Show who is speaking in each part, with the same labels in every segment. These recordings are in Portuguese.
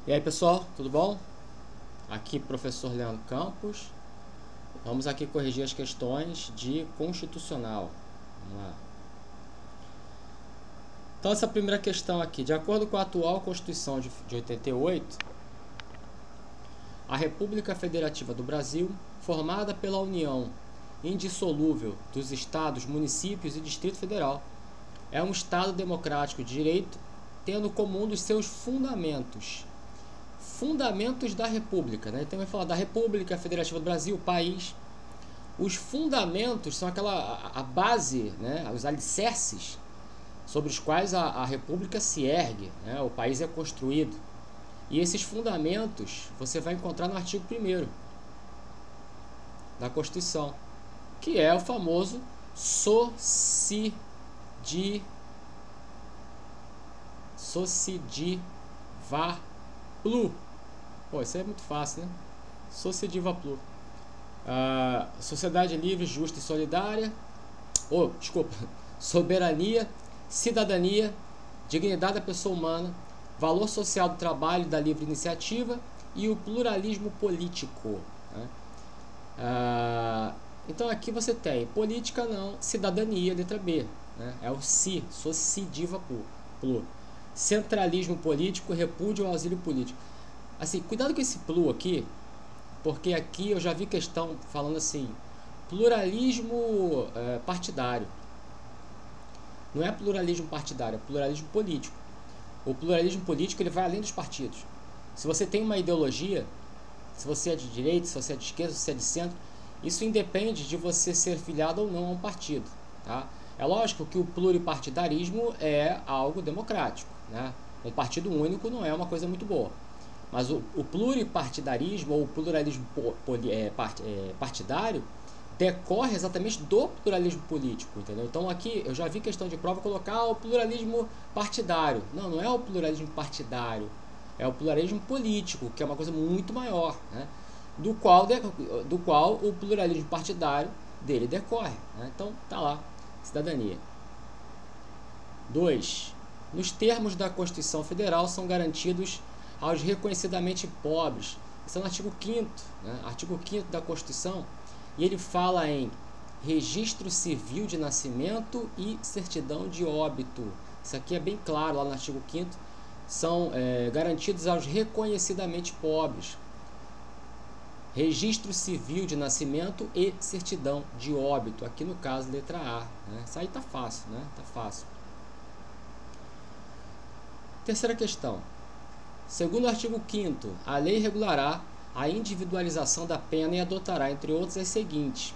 Speaker 1: E aí pessoal, tudo bom? Aqui professor Leandro Campos. Vamos aqui corrigir as questões de constitucional. Vamos lá. Então essa primeira questão aqui, de acordo com a atual Constituição de 88, a República Federativa do Brasil, formada pela união indissolúvel dos estados, municípios e Distrito Federal, é um Estado democrático de direito, tendo como um dos seus fundamentos da República, né? Então vai falar da República Federativa do Brasil, país. Os fundamentos são a base, né? Os alicerces sobre os quais a República se ergue, né? O país é construído. E esses fundamentos você vai encontrar no artigo 1º da Constituição, que é o famoso Sociedivalor. Pô, isso é muito fácil, né? Sociedivalor. Sociedade livre, justa e solidária. Soberania, cidadania, dignidade da pessoa humana, valor social do trabalho e da livre iniciativa e o pluralismo político, né? Então aqui você tem política não, cidadania, letra B, né? É o sociedivalor. Centralismo político, repúdio ao asilo político. Assim, cuidado com esse plu aqui, porque aqui eu já vi questão falando assim, pluralismo partidário. Não é pluralismo partidário, é pluralismo político. O pluralismo político ele vai além dos partidos. Se você tem uma ideologia, se você é de direita, se você é de esquerda, se você é de centro, isso independe de você ser filiado ou não a um partido, tá? É lógico que o pluripartidarismo é algo democrático, né? Um partido único não é uma coisa muito boa. Mas o pluripartidarismo ou o pluralismo partidário decorre exatamente do pluralismo político, entendeu? Então aqui eu já vi questão de prova colocar o pluralismo partidário. Não, não é o pluralismo partidário, é o pluralismo político, que é uma coisa muito maior, né? do qual o pluralismo partidário dele decorre, né? Então tá lá, cidadania. 2. Nos termos da Constituição Federal são garantidos aos reconhecidamente pobres. Isso é no artigo 5º, né? Artigo 5º da Constituição, e ele fala em registro civil de nascimento e certidão de óbito. Isso aqui é bem claro lá no artigo 5º, são garantidos aos reconhecidamente pobres. Registro civil de nascimento e certidão de óbito, aqui no caso letra A, né? Isso aí tá fácil, né? Tá fácil. Terceira questão. Segundo o artigo 5º, a lei regulará a individualização da pena e adotará, entre outros, as seguintes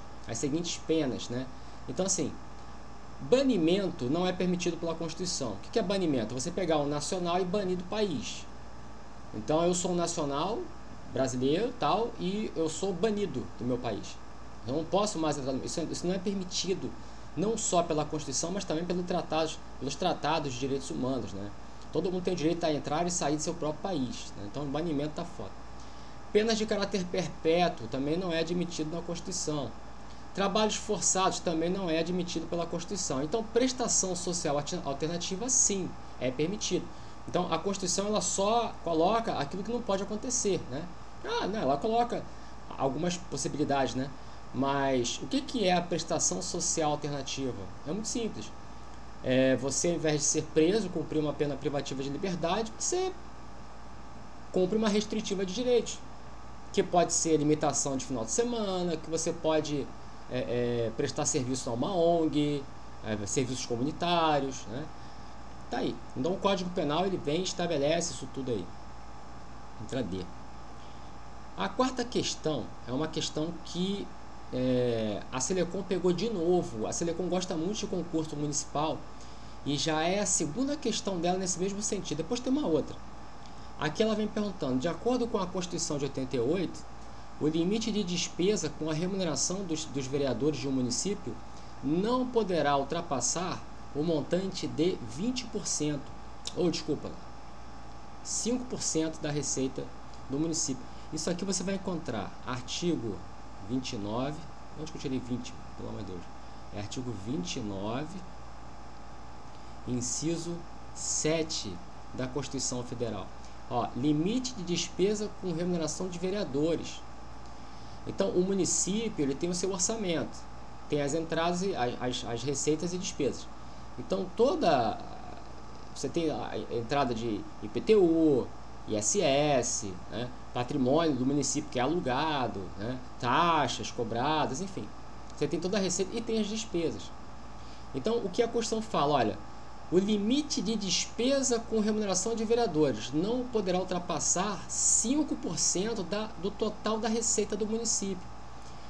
Speaker 1: penas, né? Então, assim, banimento não é permitido pela Constituição. O que é banimento? Você pegar um nacional e banir do país. Então, eu sou um nacional brasileiro, tal, e eu sou banido do meu país. Eu não posso mais entrar. Isso não é permitido, não só pela Constituição, mas também pelos tratados de direitos humanos, né? Todo mundo tem o direito a entrar e sair do seu próprio país, né? Então o banimento está fora. Penas de caráter perpétuo também não é admitido na Constituição. Trabalhos forçados também não é admitido pela Constituição. Então prestação social alternativa sim, é permitido. Então a Constituição ela só coloca aquilo que não pode acontecer, né? Não, ela coloca algumas possibilidades, né? Mas o que é a prestação social alternativa? É muito simples. Você, ao invés de ser preso, cumprir uma pena privativa de liberdade, você cumpre uma restritiva de direitos, que pode ser limitação de final de semana, que você pode prestar serviço a uma ONG, serviços comunitários, né? Tá aí. Então o Código Penal ele vem e estabelece isso tudo aí. Letra D. A quarta questão é uma questão que a Selecom pegou de novo. A Selecom gosta muito de concurso municipal e já é a segunda questão dela nesse mesmo sentido. Depois tem uma outra. Aqui ela vem perguntando, de acordo com a Constituição de 88, o limite de despesa com a remuneração dos vereadores de um município não poderá ultrapassar o montante de 20%, ou desculpa, 5% da receita do município. Isso aqui você vai encontrar artigo 29, onde que eu tirei 20? Pelo amor de Deus. É artigo 29, inciso 7 da Constituição Federal. Ó, limite de despesa com remuneração de vereadores. Então, o município ele tem o seu orçamento, tem as entradas, e as receitas e despesas. Então, você tem a entrada de IPTU, ISS, né, patrimônio do município que é alugado, né, taxas cobradas, enfim. Você tem toda a receita e tem as despesas. Então, o que a Constituição fala? Olha, o limite de despesa com remuneração de vereadores não poderá ultrapassar 5% do total da receita do município.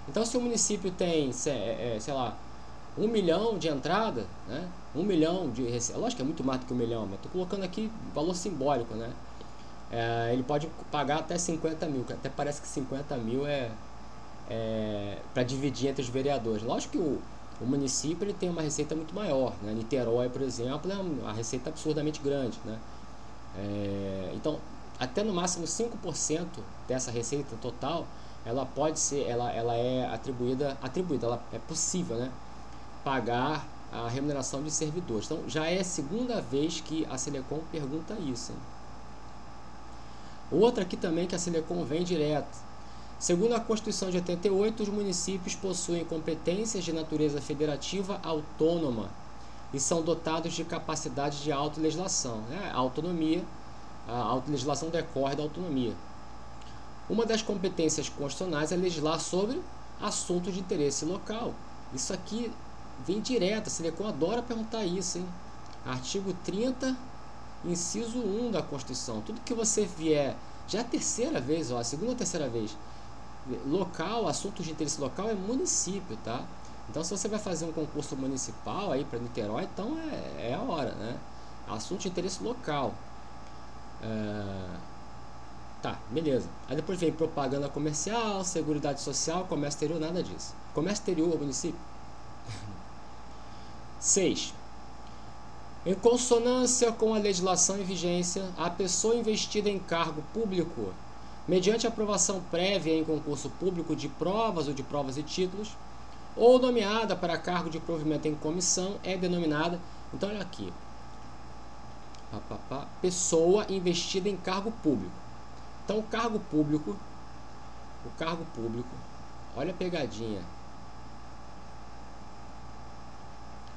Speaker 1: Então, se o município tem, sei lá, 1 milhão de entrada, né, 1 milhão de receita, lógico que é muito mais do que 1 milhão, mas estou colocando aqui valor simbólico, né? Ele pode pagar até 50 mil, que até parece que 50 mil para dividir entre os vereadores. Lógico que o município ele tem uma receita muito maior, né? Niterói, por exemplo, é uma receita absurdamente grande, né? Então, até no máximo 5% dessa receita total, ela pode ser, ela é atribuída, ela é possível, né? Pagar a remuneração de servidores. Então, já é a segunda vez que a Selecom pergunta isso, hein? Outra aqui também que a Selecom vem direto. Segundo a Constituição de 88, os municípios possuem competências de natureza federativa autônoma e são dotados de capacidade de autolegislação. A autolegislação decorre da autonomia. Uma das competências constitucionais é legislar sobre assuntos de interesse local. Isso aqui vem direto, a Selecom adora perguntar isso, hein? Artigo 30, inciso 1 da Constituição. Tudo que você vier, já é a terceira vez, a segunda ou terceira vez, local, assuntos de interesse local é município, tá? Então, se você vai fazer um concurso municipal aí para Niterói, então é a hora, né? Assunto de interesse local. Tá, beleza. Aí depois vem propaganda comercial, seguridade social, comércio exterior, nada disso. Comércio exterior ao município. 6. Em consonância com a legislação em vigência, a pessoa investida em cargo público, mediante aprovação prévia em concurso público de provas ou de provas e títulos, ou nomeada para cargo de provimento em comissão, é denominada, então olha aqui, pessoa investida em cargo público. Então o cargo público, olha a pegadinha,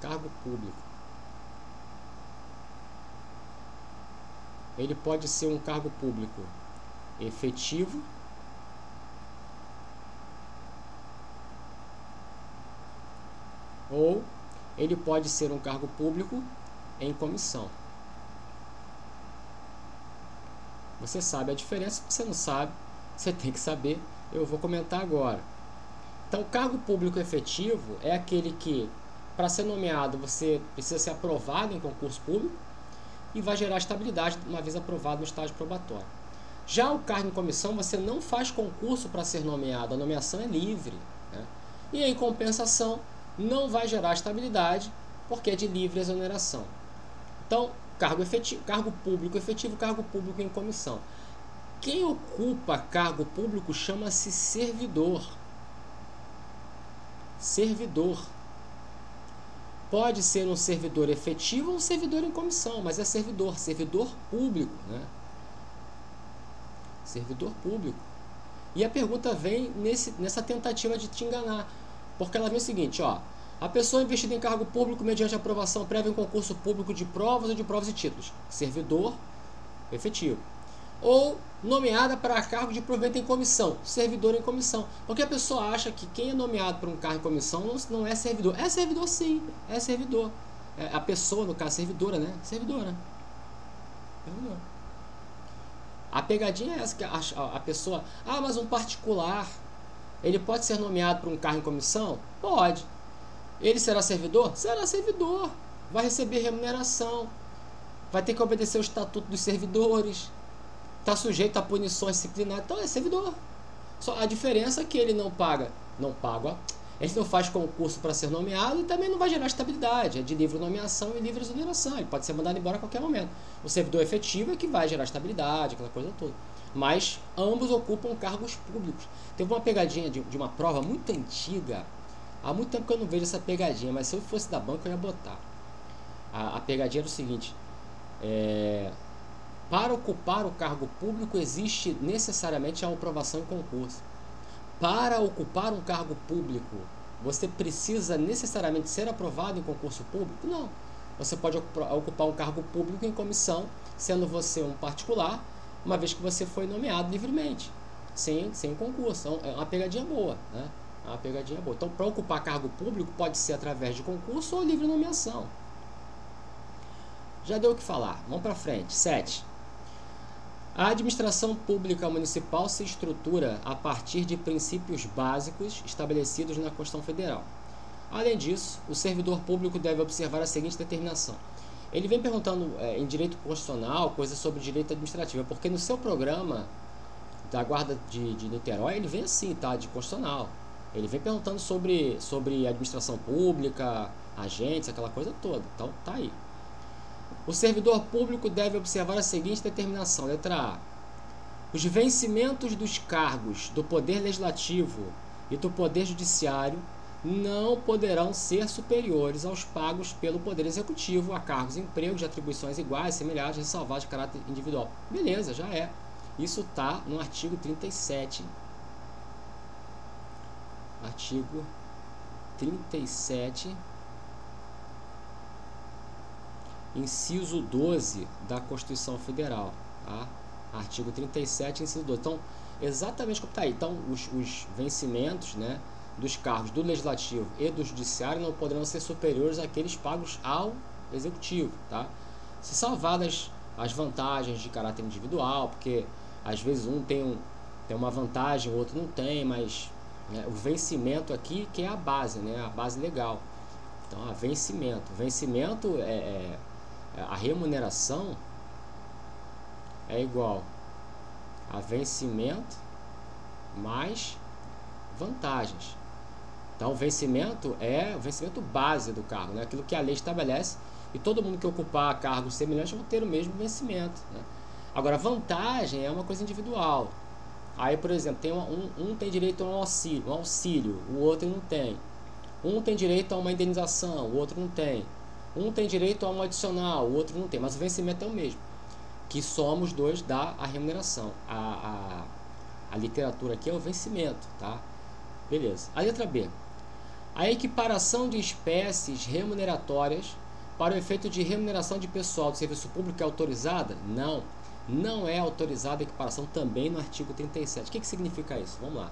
Speaker 1: cargo público, ele pode ser um cargo público efetivo ou ele pode ser um cargo público em comissão. Você sabe a diferença? Se você não sabe, você tem que saber. Eu vou comentar agora. Então, o cargo público efetivo é aquele que, para ser nomeado, você precisa ser aprovado em concurso público e vai gerar estabilidade uma vez aprovado no estágio probatório. Já o cargo em comissão, você não faz concurso para ser nomeado, a nomeação é livre, né? E em compensação, não vai gerar estabilidade, porque é de livre exoneração. Então, cargo efetivo, cargo público efetivo, cargo público em comissão. Quem ocupa cargo público chama-se servidor. Servidor. Pode ser um servidor efetivo ou um servidor em comissão, mas é servidor público, né? Servidor público. E a pergunta vem nessa tentativa de te enganar, porque ela vem o seguinte, ó: a pessoa investida em cargo público mediante aprovação prévia em concurso público de provas ou de provas e títulos, servidor efetivo, ou nomeada para cargo de provimento em comissão, servidor em comissão. Porque a pessoa acha que quem é nomeado para um cargo em comissão não é servidor. É servidor, sim, é servidor. A pessoa, no caso, servidora, né? Servidora. A pegadinha é essa, que a pessoa... Ah, mas um particular, ele pode ser nomeado para um cargo em comissão? Pode. Ele será servidor? Será servidor. Vai receber remuneração. Vai ter que obedecer o estatuto dos servidores. Está sujeito a punições disciplinares. Então é servidor. Só a diferença é que ele não paga. Ele não faz concurso para ser nomeado e também não vai gerar estabilidade. É de livre nomeação e livre exoneração. Ele pode ser mandado embora a qualquer momento. O servidor efetivo é que vai gerar estabilidade, aquela coisa toda. Mas ambos ocupam cargos públicos. Teve uma pegadinha de uma prova muito antiga. Há muito tempo que eu não vejo essa pegadinha, mas se eu fosse da banca eu ia botar. A pegadinha era o seguinte: Para ocupar o cargo público existe necessariamente a aprovação em concurso. Para ocupar um cargo público, você precisa necessariamente ser aprovado em concurso público? Não. Você pode ocupar um cargo público em comissão, sendo você um particular, uma vez que você foi nomeado livremente, sem concurso. Então, é uma pegadinha boa, né? É uma pegadinha boa. Então, para ocupar cargo público, pode ser através de concurso ou livre nomeação. Já deu o que falar. Vamos para frente. 7. A administração pública municipal se estrutura a partir de princípios básicos estabelecidos na Constituição Federal. Além disso, o servidor público deve observar a seguinte determinação. Ele vem perguntando em direito constitucional coisas sobre direito administrativo, porque no seu programa da Guarda de Niterói, ele vem assim, tá? De constitucional. Ele vem perguntando sobre administração pública, agentes, aquela coisa toda. Então, tá aí. O servidor público deve observar a seguinte determinação. Letra A. Os vencimentos dos cargos do Poder Legislativo e do Poder Judiciário não poderão ser superiores aos pagos pelo Poder Executivo a cargos e empregos de atribuições iguais, semelhantes, ressalvados de caráter individual. Beleza, já é. Isso está no artigo 37. Artigo 37, inciso 12 da Constituição Federal. Tá? Artigo 37, inciso 12. Então, exatamente como está aí. Então, os vencimentos, né, dos cargos do Legislativo e do Judiciário não poderão ser superiores àqueles pagos ao Executivo. Tá? Se salvadas as vantagens de caráter individual, porque às vezes um tem uma vantagem, o outro não tem, mas o vencimento aqui que é a base, né? A base legal. Então, vencimento. Vencimento a remuneração é igual a vencimento mais vantagens. Então, o vencimento é o vencimento base do cargo, né? Aquilo que a lei estabelece, e todo mundo que ocupar cargos semelhantes vão ter o mesmo vencimento, né? Agora, vantagem é uma coisa individual. Aí, por exemplo, tem um tem direito a um auxílio, o outro não tem. Um tem direito a uma indenização, o outro não tem. Um tem direito a um adicional, o outro não tem. Mas o vencimento é o mesmo. Que somos dois dá a remuneração. A literatura aqui é o vencimento, tá? Beleza. A letra B. A equiparação de espécies remuneratórias para o efeito de remuneração de pessoal do serviço público é autorizada? Não. Não é autorizada a equiparação também no artigo 37. O que significa isso? Vamos lá.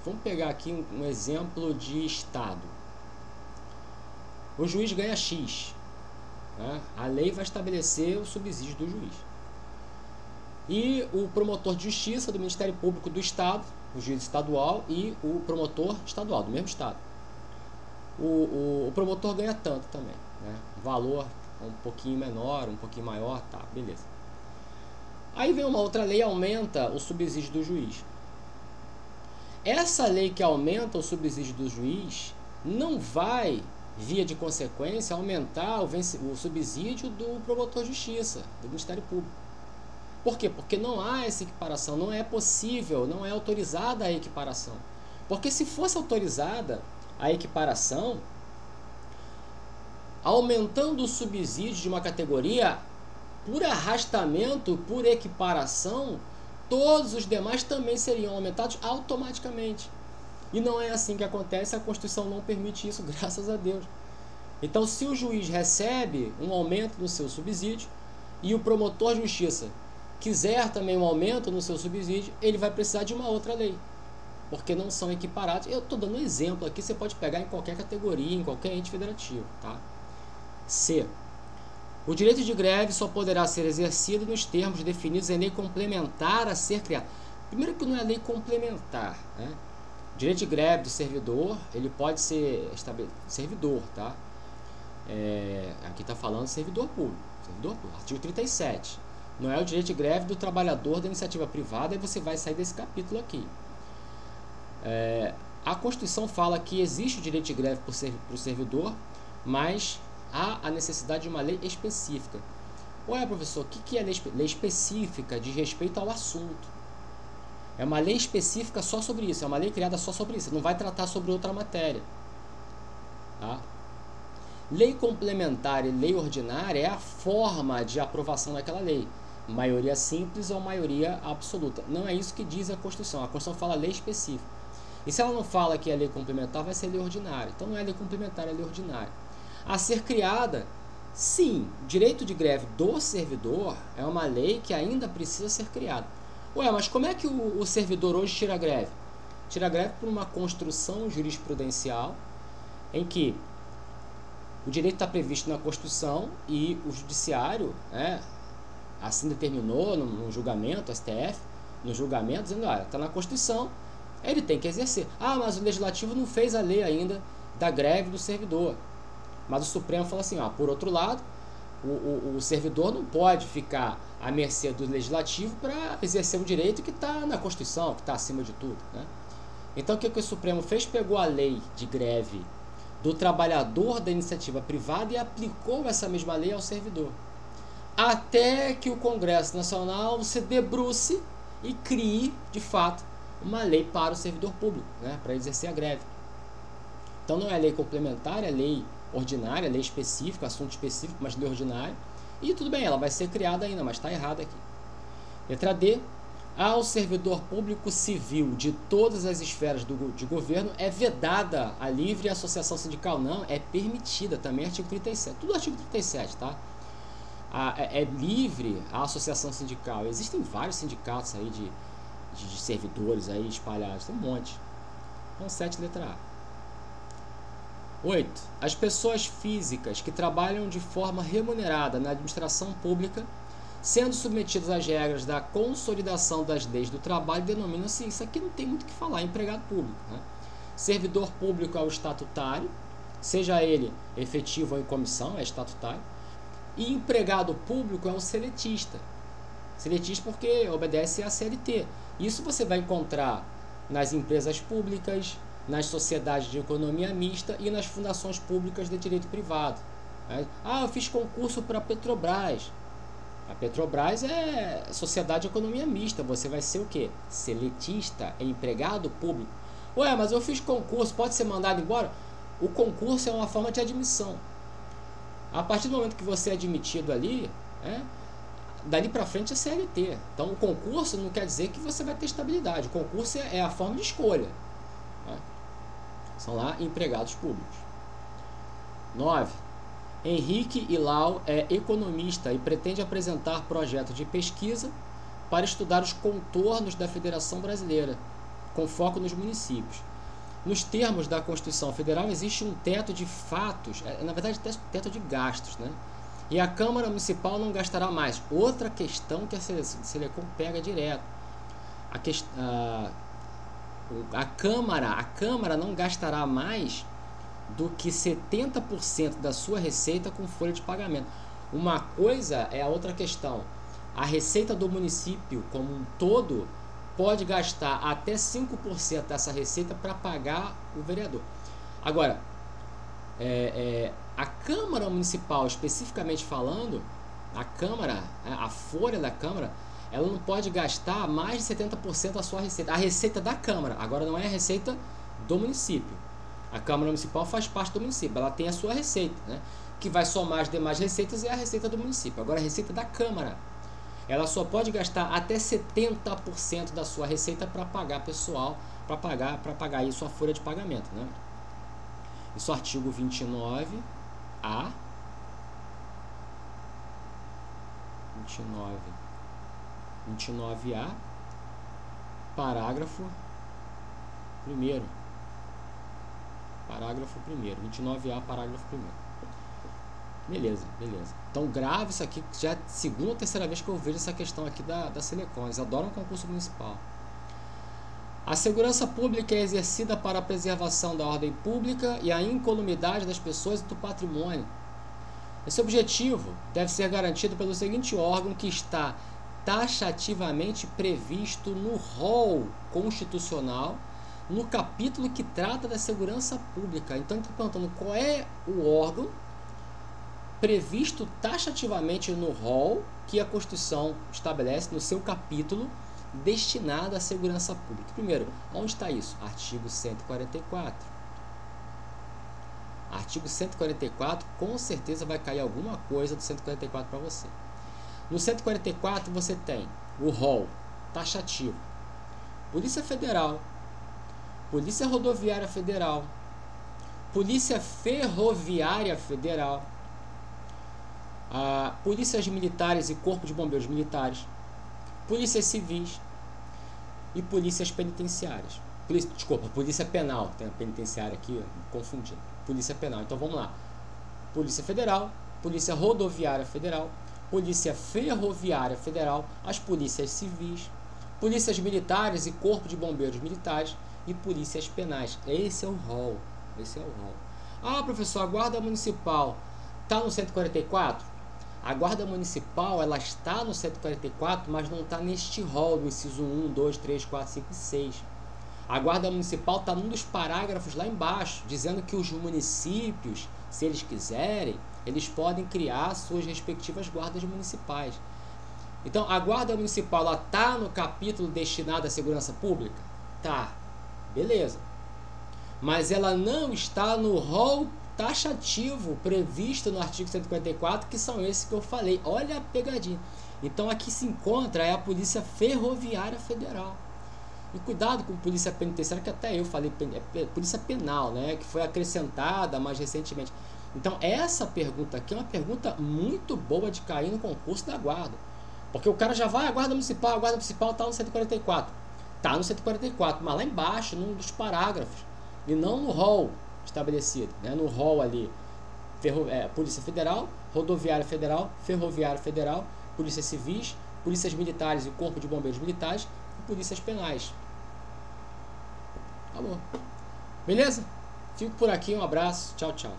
Speaker 1: Vamos pegar aqui um exemplo de Estado. O juiz ganha X. Né? A lei vai estabelecer o subsídio do juiz. E o promotor de justiça do Ministério Público do Estado, o juiz estadual e o promotor estadual, do mesmo Estado. O promotor ganha tanto também. Né? O valor um pouquinho menor, um pouquinho maior, tá, beleza. Aí vem uma outra lei e aumenta o subsídio do juiz. Essa lei que aumenta o subsídio do juiz não vai, via de consequência, aumentar o subsídio do promotor de justiça, do Ministério Público. Por quê? Porque não há essa equiparação, não é possível, não é autorizada a equiparação. Porque se fosse autorizada a equiparação, aumentando o subsídio de uma categoria, por arrastamento, por equiparação, todos os demais também seriam aumentados automaticamente. E não é assim que acontece, a Constituição não permite isso, graças a Deus. Então, se o juiz recebe um aumento no seu subsídio e o promotor de justiça quiser também um aumento no seu subsídio, ele vai precisar de uma outra lei, porque não são equiparados. Eu estou dando um exemplo aqui, você pode pegar em qualquer categoria, em qualquer ente federativo, tá? C. O direito de greve só poderá ser exercido nos termos definidos em lei complementar a ser criada. Primeiro que não é lei complementar, né? O direito de greve do servidor, ele pode ser servidor, tá? Aqui está falando servidor público, artigo 37. Não é o direito de greve do trabalhador da iniciativa privada, e você vai sair desse capítulo aqui. A Constituição fala que existe o direito de greve para o servidor, mas há a necessidade de uma lei específica. Ué, professor, o que é lei específica? Diz respeito ao assunto. É uma lei específica só sobre isso, é uma lei criada só sobre isso, não vai tratar sobre outra matéria. Tá? Lei complementar e lei ordinária é a forma de aprovação daquela lei. Maioria simples ou maioria absoluta. Não é isso que diz a Constituição. A Constituição fala lei específica. E se ela não fala que é lei complementar, vai ser lei ordinária. Então não é lei complementar, é lei ordinária. A ser criada, sim, direito de greve do servidor é uma lei que ainda precisa ser criada. Ué, mas como é que o servidor hoje tira a greve? Tira a greve por uma construção jurisprudencial em que o direito está previsto na Constituição e o judiciário, assim determinou no julgamento, STF, no julgamento, dizendo, está na Constituição, ele tem que exercer. Mas o Legislativo não fez a lei ainda da greve do servidor. Mas o Supremo falou assim, por outro lado, o servidor não pode ficar à mercê do Legislativo para exercer um direito que está na Constituição, que está acima de tudo, né? Então o que o Supremo fez? Pegou a lei de greve do trabalhador da iniciativa privada e aplicou essa mesma lei ao servidor. Até que o Congresso Nacional se debruce e crie, de fato, uma lei para o servidor público, para exercer a greve. Então não é lei complementar, é lei ordinária, lei específica, assunto específico, mas lei ordinária. E tudo bem, ela vai ser criada ainda, mas está errada aqui. Letra D. Ao servidor público civil de todas as esferas de governo é vedada a livre associação sindical. Não, é permitida também, artigo 37. Tudo artigo 37, tá? É livre a associação sindical. Existem vários sindicatos aí de servidores aí espalhados, tem um monte. Então, 7, letra A. 8. As pessoas físicas que trabalham de forma remunerada na administração pública, sendo submetidas às regras da consolidação das leis do trabalho, denomina-se, isso aqui não tem muito o que falar, empregado público. Servidor público é o estatutário, seja ele efetivo ou em comissão, é estatutário. E empregado público é o seletista. Seletista porque obedece à CLT. Isso você vai encontrar nas empresas públicas, nas sociedades de economia mista e nas fundações públicas de direito privado. Eu fiz concurso para a Petrobras. A Petrobras é sociedade de economia mista. Você vai ser o quê? Seletista, empregado público. Mas eu fiz concurso, pode ser mandado embora? O concurso é uma forma de admissão. A partir do momento que você é admitido ali, dali para frente é CLT. Então o concurso não quer dizer que você vai ter estabilidade. O concurso é a forma de escolha. São lá empregados públicos. 9. Henrique Ilau é economista e pretende apresentar projeto de pesquisa para estudar os contornos da Federação Brasileira, com foco nos municípios. Nos termos da Constituição Federal, existe um teto de fatos, na verdade, teto de gastos, E a Câmara Municipal não gastará mais. Outra questão que a Selecom pega direto. A Câmara não gastará mais do que 70% da sua receita com folha de pagamento. Uma coisa é a outra questão. A receita do município como um todo pode gastar até 5% dessa receita para pagar o vereador. Agora, a Câmara Municipal, especificamente falando, a Câmara, a folha da Câmara, ela não pode gastar mais de 70% da sua receita. A receita da Câmara, agora não é a receita do município. A Câmara Municipal faz parte do município, ela tem a sua receita, que vai somar as demais receitas é a receita do município. Agora a receita da Câmara, ela só pode gastar até 70% da sua receita para pagar pessoal, para pagar aí sua folha de pagamento, Isso artigo 29A. 29A, parágrafo 1º. Parágrafo 1º. 29A, parágrafo 1º. Beleza. Então grave isso aqui, já é a segunda ou terceira vez que eu vejo essa questão aqui da Selecom. Eles adoram concurso municipal. A segurança pública é exercida para a preservação da ordem pública e a incolumidade das pessoas e do patrimônio. Esse objetivo deve ser garantido pelo seguinte órgão que está taxativamente previsto no rol constitucional, no capítulo que trata da segurança pública. Então, estou perguntando qual é o órgão previsto taxativamente no rol que a Constituição estabelece no seu capítulo destinado à segurança pública. Primeiro, onde está isso? Artigo 144. Artigo 144, com certeza vai cair alguma coisa do 144 para você. No 144 você tem o rol taxativo: Polícia Federal, Polícia Rodoviária Federal, Polícia Ferroviária Federal, polícias militares e Corpo de Bombeiros Militares, polícias civis e polícias penitenciárias. Polícia penal, tem a penitenciária aqui, me confundindo. Polícia penal. Então vamos lá: Polícia Federal, Polícia Rodoviária Federal, Polícia Ferroviária Federal, as polícias civis, polícias militares e Corpo de Bombeiros Militares e polícias penais. Esse é o rol. Esse é o rol. Ah, professor, a Guarda Municipal está no 144? A Guarda Municipal, ela está no 144, mas não está neste rol do inciso 1, 2, 3, 4, 5 e 6. A Guarda Municipal está num dos parágrafos lá embaixo, dizendo que os municípios, se eles quiserem, eles podem criar suas respectivas guardas municipais. Então, a Guarda Municipal está no capítulo destinado à segurança pública? Tá, beleza. Mas ela não está no rol taxativo previsto no artigo 144, que são esses que eu falei. Olha a pegadinha. Então, aqui se encontra a Polícia Ferroviária Federal. E cuidado com polícia penitenciária, que até eu falei, polícia penal, né, que foi acrescentada mais recentemente. Então, essa pergunta aqui é uma pergunta muito boa de cair no concurso da guarda. Porque o cara já vai, a Guarda Municipal está no 144. Está no 144, mas lá embaixo, num dos parágrafos, e não no rol estabelecido, né, no rol ali, Polícia Federal, Rodoviária Federal, Ferroviária Federal, Polícias Civis, Polícias Militares e Corpo de Bombeiros Militares, polícias penais. Tá bom. Beleza? Fico por aqui, um abraço, tchau, tchau.